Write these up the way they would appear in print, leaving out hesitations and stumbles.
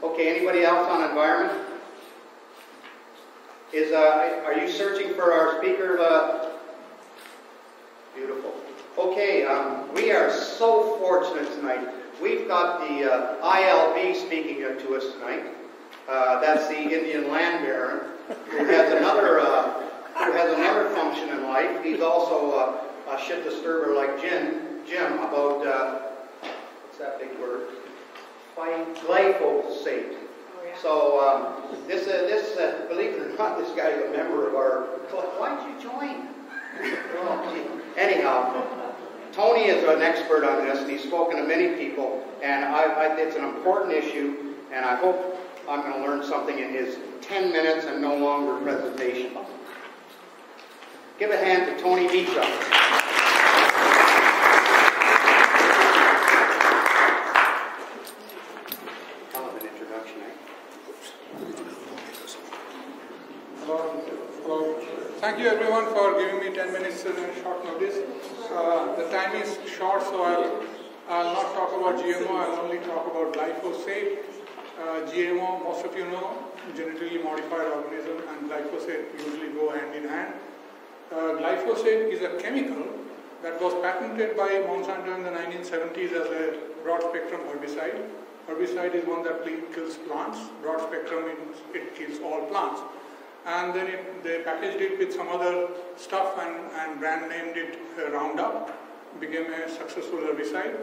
Okay, anybody else on environment? Are you searching for our speaker? Beautiful. Okay, we are so fortunate tonight. We've got the ILB speaking to us tonight. That's the Indian Land Baron, who has another function in life. He's also a shit disturber like Jim about what's that big word? Glyphosate. Oh, yeah. So this believe it or not, this guy is a member of our club. Why did you join? Oh, anyhow, Tony is an expert on this, and he's spoken to many people, and it's an important issue, and I hope I'm going to learn something in his 10 minutes and no longer presentation. Give a hand to Tony Misha. Hell of an introduction, eh? Hello. Thank you everyone for giving me 10 minutes in short notice. The time is short, so I'll not talk about GMO, I'll only talk about glyphosate. GMO, most of you know, genetically modified organism, and glyphosate usually go hand in hand. Glyphosate is a chemical that was patented by Monsanto in the 1970s as a broad spectrum herbicide. Herbicide is one that kills plants. Broad spectrum means it kills all plants. And then they packaged it with some other stuff and brand named it Roundup. Became a successful herbicide.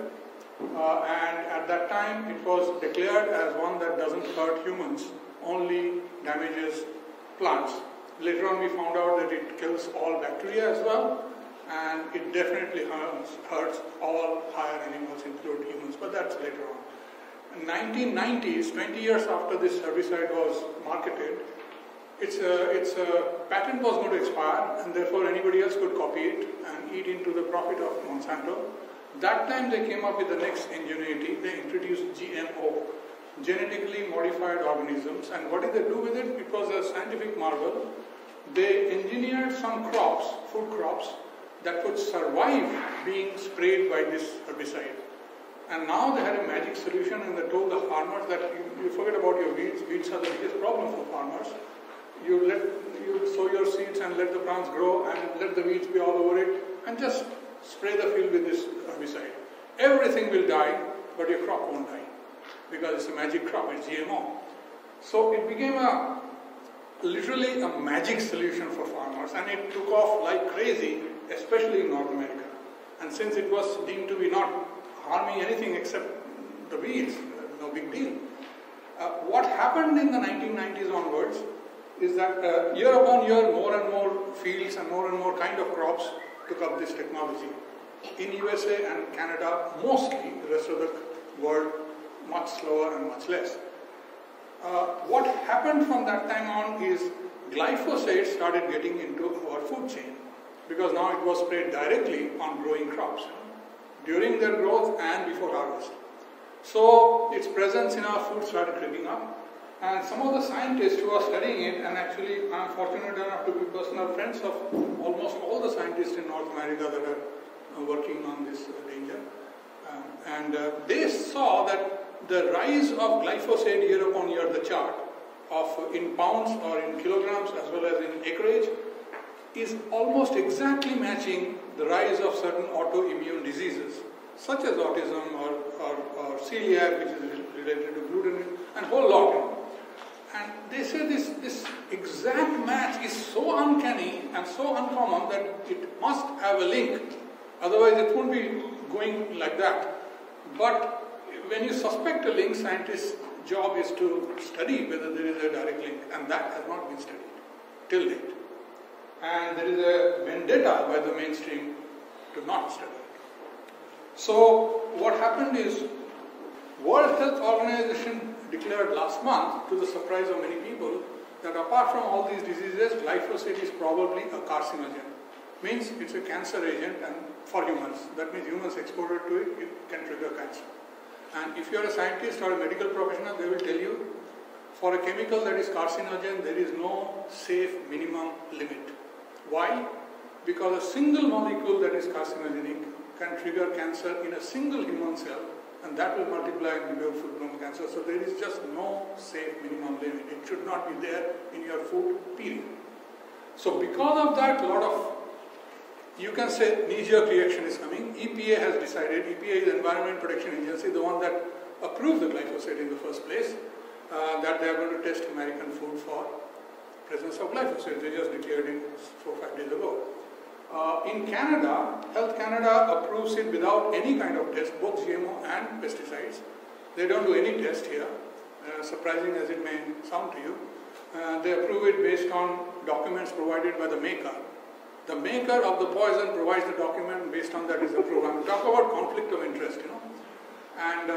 And at that time it was declared as one that doesn't hurt humans, only damages plants. Later on we found out that it kills all bacteria as well, and it definitely hurts all higher animals, including humans, but that's later on. In 1990s, 20 years after this herbicide was marketed, its patent was going to expire, and therefore anybody else could copy it and eat into the profit of Monsanto. That time they came up with the next ingenuity. They introduced GMO, genetically modified organisms, and what did they do with it? It was a scientific marvel. They engineered some crops, food crops, that could survive being sprayed by this herbicide. And now they had a magic solution, and they told the farmers that you forget about your weeds. Weeds are the biggest problem for farmers. You sow your seeds and let the plants grow and let the weeds be all over it, and just spray the field with this herbicide. Everything will die, but your crop won't die, because it's a magic crop, it's GMO. So it became literally a magic solution for farmers, and it took off like crazy, especially in North America. And since it was deemed to be not harming anything except the weeds, no big deal. What happened in the 1990s onwards is that year upon year, more and more fields and more kind of crops took up this technology. In USA and Canada, mostly, the rest of the world, much slower and much less. What happened from that time on is glyphosate started getting into our food chain, because now it was sprayed directly on growing crops during their growth and before harvest. So its presence in our food started creeping up, and some of the scientists who are studying it, and actually I am fortunate enough to be personal friends of almost all the scientists in North America that are working on this danger, and they saw that the rise of glyphosate year upon year, the chart of in pounds or in kilograms as well as in acreage, is almost exactly matching the rise of certain autoimmune diseases such as autism or celiac, which is related to gluten, and a whole lot. And they say this exact match is so uncanny and so uncommon that it must have a link, otherwise it won't be going like that. But when you suspect a link, scientists' job is to study whether there is a direct link, and that has not been studied till date. And there is a vendetta by the mainstream to not study it. So what happened is, World Health Organization declared last month, to the surprise of many people, that apart from all these diseases, glyphosate is probably a carcinogen. Means it's a cancer agent, and for humans. That means humans exposed to it can trigger cancer. And if you are a scientist or a medical professional, they will tell you, for a chemical that is carcinogen, there is no safe minimum limit. Why? Because a single molecule that is carcinogenic can trigger cancer in a single human cell and that will multiply and give you full-blown cancer. So there is just no safe minimum limit. It should not be there in your food, period. So because of that, a lot of, you can say, knee-jerk reaction is coming. EPA has decided, EPA is Environment Protection Agency, the one that approved the glyphosate in the first place, that they are going to test American food for presence of glyphosate. They just declared it 4 or 5 days ago. In Canada, Health Canada approves it without any kind of test, both GMO and pesticides. They don't do any test here, surprising as it may sound to you. They approve it based on documents provided by the maker. The maker of the poison provides the document, based on that is approved. I mean, talk about conflict of interest, you know. And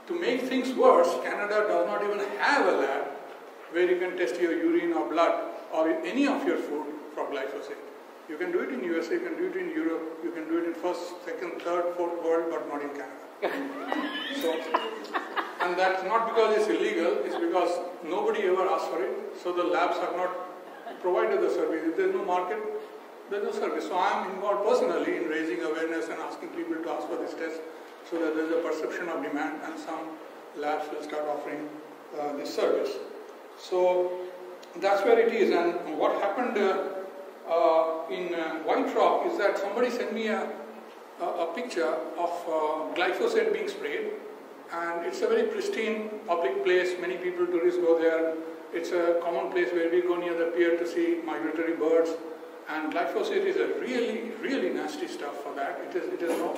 to make things worse, Canada does not even have a lab where you can test your urine or blood or any of your food for glyphosate. You can do it in USA, you can do it in Europe, you can do it in first, second, third, fourth world, but not in Canada. So, and that's not because it's illegal, it's because nobody ever asked for it. So the labs have not provided the service. If there's no market, there's no service. So I'm involved personally in raising awareness and asking people to ask for this test so that there's a perception of demand and some labs will start offering this service. So that's where it is. And what happened in White Rock is that somebody sent me a picture of glyphosate being sprayed, and it's a very pristine public place. Many people, tourists go there. It's a common place where we go near the pier to see migratory birds, and glyphosate is a really, really nasty stuff for that. It is not.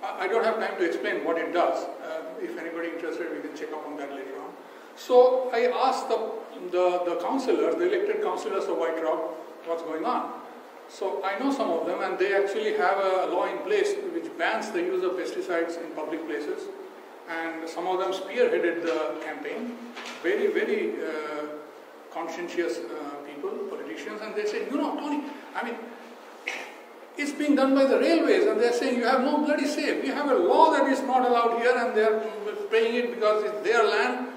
I don't have time to explain what it does. If anybody interested, we can check up on that later on. So I asked the councillors, the elected councillors of White Rock, what's going on. So I know some of them, and they actually have a law in place which bans the use of pesticides in public places. And some of them spearheaded the campaign. Very, very conscientious people, politicians, and they say, you know, Tony, I mean, it's being done by the railways, and they're saying you have no bloody say. We have a law that is not allowed here, and they're paying it because it's their land,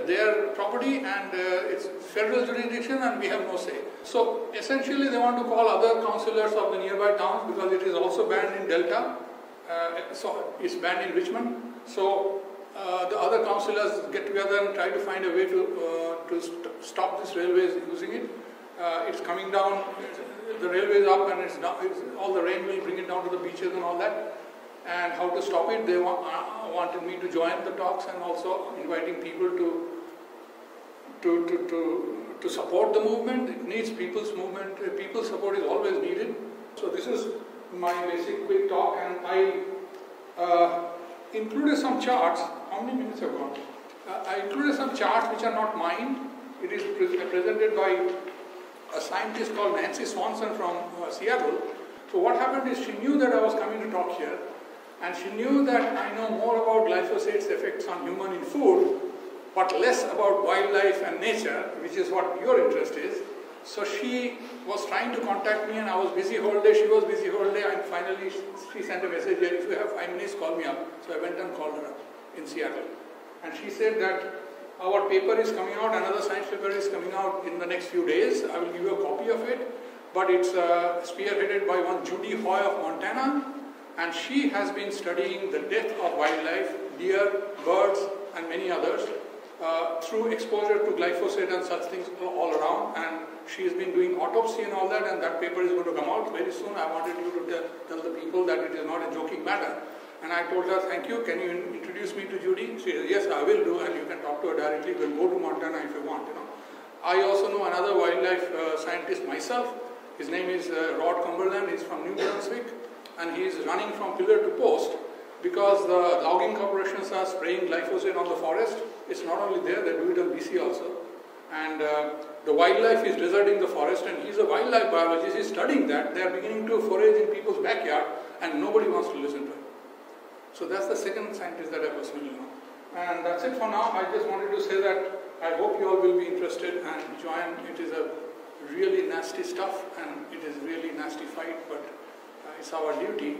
their property, and it's federal jurisdiction, and we have no say. So essentially they want to call other councillors of the nearby towns, because it is also banned in Delta, so it's banned in Richmond. So the other councillors get together and try to find a way to stop this railways using it. It's coming down, the railway is up, and it's down, all the rain will bring it down to the beaches and all that. And how to stop it, they wanted me to join the talks, and also inviting people to support the movement. It needs people's movement. People's support is always needed. So this is my basic quick talk, and I included some charts. How many minutes have gone? I included some charts which are not mine. It is presented by a scientist called Nancy Swanson from Seattle. So what happened is, she knew that I was coming to talk here, and she knew that I know more about glyphosate's effects on human in food, but less about wildlife and nature, which is what your interest is. So she was trying to contact me, and I was busy whole day, she was busy whole day, and finally she sent a message here, if you have 5 minutes, call me up. So I went and called her up in Seattle. And she said that our paper is coming out, another science paper is coming out in the next few days. I will give you a copy of it, but it's spearheaded by one Judy Hoy of Montana, and she has been studying the death of wildlife, deer, birds, and many others, through exposure to glyphosate and such things all around. And she has been doing autopsy and all that, and that paper is going to come out very soon. I wanted you to tell the people that it is not a joking matter. And I told her, thank you, can you introduce me to Judy? She said, yes, I will do, and you can talk to her directly. You can go to Montana if you want, you know. I also know another wildlife scientist myself. His name is Rod Cumberland. He's from New Brunswick, and he is running from pillar to post because the logging corporations are spraying glyphosate on the forest. It's not only there, they do it on BC also. And the wildlife is deserting the forest, and he's a wildlife biologist. He's studying that. They are beginning to forage in people's backyard, and nobody wants to listen to him. So that's the second scientist that I personally know. And that's it for now. I just wanted to say that I hope you all will be interested and join. It is a really nasty stuff, and it is really nasty fight, but it's our duty.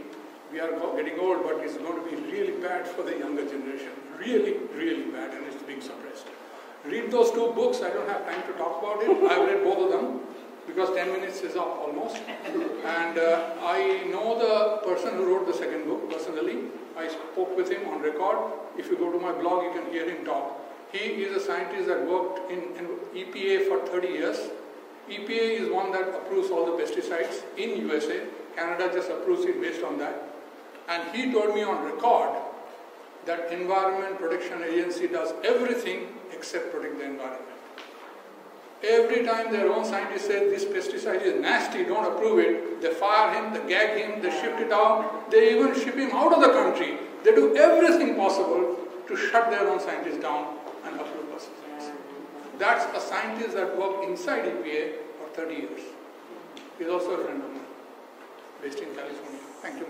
We are getting old, but it's going to be really bad for the younger generation. Really, really bad, and it's being suppressed. Read those 2 books. I don't have time to talk about it. I've read both of them. because 10 minutes is up almost. And I know the person who wrote the second book personally. I spoke with him on record. If you go to my blog, you can hear him talk. He is a scientist that worked in EPA for 30 years. EPA is one that approves all the pesticides in USA. Canada just approves it based on that. And he told me on record that Environment Protection Agency does everything except protect the environment. Every time their own scientists say this pesticide is nasty, don't approve it, they fire him, they gag him, they shift it out, they even ship him out of the country. They do everything possible to shut their own scientists down and approve pesticides. That's a scientist that worked inside EPA for 30 years. He's also a friend of mine, based in California. Thank you.